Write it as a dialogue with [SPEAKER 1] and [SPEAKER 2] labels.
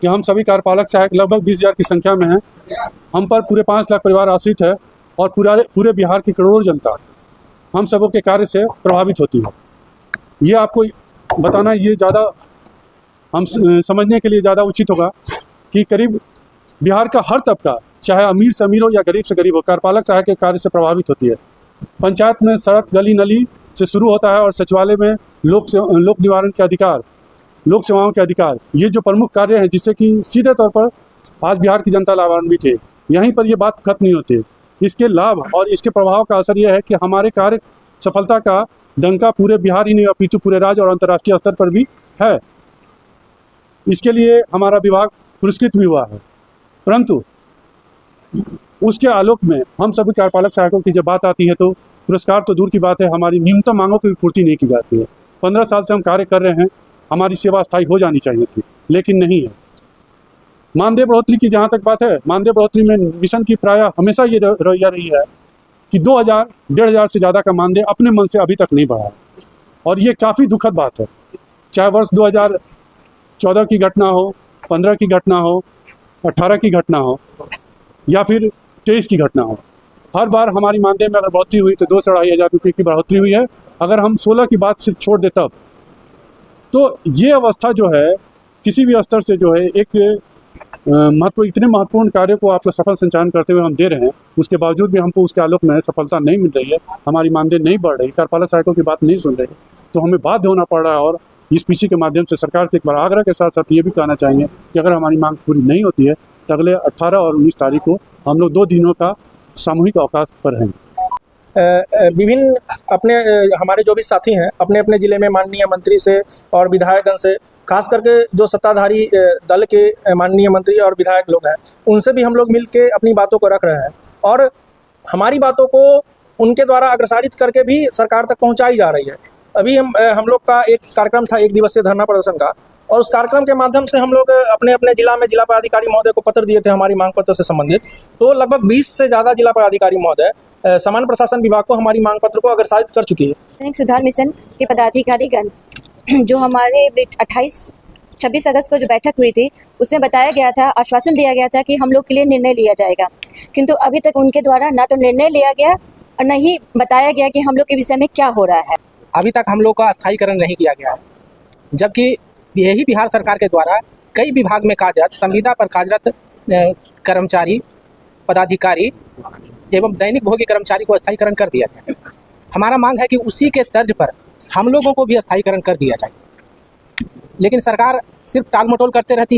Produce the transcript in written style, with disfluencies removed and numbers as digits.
[SPEAKER 1] कि हम सभी कार्यपालक सहायक लगभग 20,000 की संख्या में हैं। हम पर पूरे 5 लाख परिवार आश्रित है और पूरे बिहार की करोड़ों जनता हम सबों के कार्य से प्रभावित होती है। ये आपको बताना ये ज़्यादा हम समझने के लिए ज़्यादा उचित होगा कि करीब बिहार का हर तबका, चाहे अमीर से अमीर हो या गरीब से गरीब हो, कार्यपालक सहायक के कार्य से प्रभावित होती है। पंचायत में सड़क, गली नली से शुरू होता है और सचिवालय में लोक निवारण के अधिकार, लोक सेवाओं के अधिकार, ये जो प्रमुख कार्य हैं जिससे कि सीधे तौर पर आज बिहार की जनता लाभान्वित है। यहीं पर ये बात खत्म नहीं होती। इसके लाभ और इसके प्रभाव का असर यह है कि हमारे कार्य सफलता का डंका पूरे बिहार ही नहीं अपितु पूरे राज्य और अंतर्राष्ट्रीय स्तर पर भी है। इसके लिए हमारा विभाग पुरस्कृत भी हुआ है। परंतु उसके आलोक में हम सभी कार्यपालक सहायकों की जब बात आती है तो पुरस्कार तो दूर की बात है, हमारी न्यूनतम मांगों की भी पूर्ति नहीं की जाती है। 15 साल से हम कार्य कर रहे हैं, हमारी सेवा स्थायी हो जानी चाहिए थी, लेकिन नहीं है। मानदेय बढ़ोतरी की जहाँ तक बात है, मानदेय बढ़ोतरी में मिशन की प्रायः हमेशा ये रवैया रही है कि 2,000, 1,500 से ज़्यादा का मानदेय अपने मन से अभी तक नहीं बढ़ा है और ये काफ़ी दुखद बात है। चाहे वर्ष 2014 की घटना हो, 15 की घटना हो, 18 की घटना हो या फिर 23 की घटना हो, हर बार हमारी मानदेय में अगर बढ़ोतरी हुई तो 2 से 2,500 रुपये की बढ़ोतरी हुई है। अगर हम 16 की बात सिर्फ छोड़ दे तब, तो ये अवस्था जो है किसी भी स्तर से जो है एक इतने महत्वपूर्ण कार्य को आपका सफल संचालन करते हुए हम दे रहे हैं, उसके बावजूद भी हमको उसके आलोक में सफलता नहीं मिल रही है, हमारी मानदेय नहीं बढ़ रही, कार्यपालक सहायकों की बात नहीं सुन रही, तो हमें बाध्य होना पड़ रहा है। और इस पीसी के माध्यम से सरकार से एक बार आग्रह के साथ साथ ये भी कहना चाहेंगे कि अगर हमारी मांग पूरी नहीं होती है तो अगले 18 और 19 तारीख को हम लोग 2 दिनों का सामूहिक अवकाश पर रहेंगे।
[SPEAKER 2] विभिन्न अपने हमारे जो भी साथी हैं अपने अपने ज़िले में माननीय मंत्री से और विधायकगण से, खास करके जो सत्ताधारी दल के माननीय मंत्री और विधायक लोग हैं, उनसे भी हम लोग मिल के अपनी बातों को रख रहे हैं और हमारी बातों को उनके द्वारा अग्रसारित करके भी सरकार तक पहुंचाई जा रही है। अभी हम लोग का एक कार्यक्रम था 1 दिवसीय धरना प्रदर्शन का, और उस कार्यक्रम के माध्यम से हम लोग अपने अपने जिला में जिला पदाधिकारी महोदय को पत्र दिए थे हमारी मांग पत्र से संबंधित। तो लगभग 20 से ज़्यादा जिला पदाधिकारी महोदय सामान्य प्रशासन विभाग को हमारी मांग पत्र को अग्रसारित कर चुकी है।
[SPEAKER 3] सुधार मिशन के पदाधिकारीगण जो हमारे 26 अगस्त को जो बैठक हुई थी उसमें बताया गया था, आश्वासन दिया गया था कि हम लोग के लिए निर्णय लिया जाएगा, किंतु अभी तक उनके द्वारा ना तो निर्णय लिया गया और न ही बताया गया कि हम लोग के विषय में क्या हो रहा है।
[SPEAKER 4] अभी तक हम लोग का स्थायीकरण नहीं किया गया है, जबकि यही बिहार सरकार के द्वारा कई विभाग में कार्यरत, संविदा पर कार्यरत कर्मचारी, पदाधिकारी एवं दैनिक भोगी कर्मचारी को स्थायीकरण कर दिया गया। हमारा मांग है कि उसी के तर्ज पर हम लोगों को भी स्थायीकरण कर दिया जाए, लेकिन सरकार सिर्फ टाल मटोल करते रहती है।